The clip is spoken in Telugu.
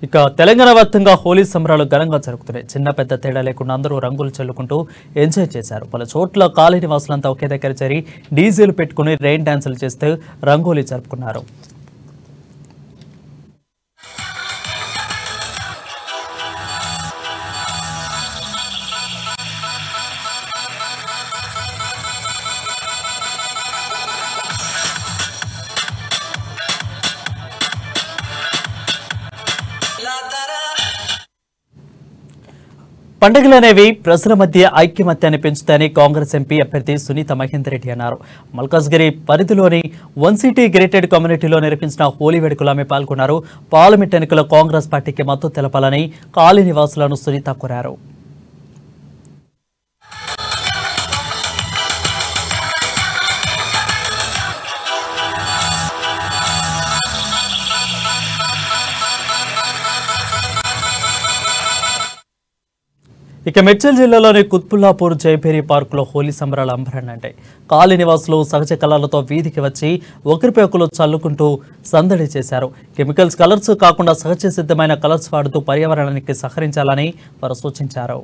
ఇక తెలంగాణ వ్యాప్తంగా హోలీ సంబరాలు ఘనంగా జరుగుతున్నాయి. చిన్న పెద్ద తేడా లేకుండా అందరూ రంగులు చల్లుకుంటూ ఎంజాయ్ చేశారు. పలు చోట్ల కాలనీ నివాసులంతా ఒకే దగ్గర చేరి డీజేలు పెట్టుకుని రెయిన్ డాన్సులు చేస్తూ రంగోలీ జరుపుకున్నారు. పండుగలనేవి ప్రజల మధ్య ఐక్యమత్యాన్ని పెంచుతాయని కాంగ్రెస్ ఎంపీ అభ్యర్థి సునీత మహేందర్ రెడ్డి అన్నారు. మల్కాజ్గిరి పరిధిలోని వన్ సిటీ గ్రేటెడ్ కమ్యూనిటీలో నిర్వహించిన హోలీ వేడుకలో ఆమె పాల్గొన్నారు. పార్లమెంట్ ఎన్నికల్లో కాంగ్రెస్ పార్టీకి మద్దతు తెలపాలని కాలనీ నివాసులను సునీత కోరారు. ఇక మెడ్చల్ జిల్లాలోని కుత్బుల్లాపూర్ జైపేరి పార్కులో హోలీ సంబరాలు అంబరాన్నంటాయి. కాలనీ నివాసులు సహజ కలర్లతో వీధికి వచ్చి ఒకరిపై ఒకరు చల్లుకుంటూ సందడి చేశారు. కెమికల్స్ కలర్స్ కాకుండా సహజ సిద్ధమైన కలర్స్ వాడుతూ పర్యావరణానికి సహకరించాలని వారు సూచించారు.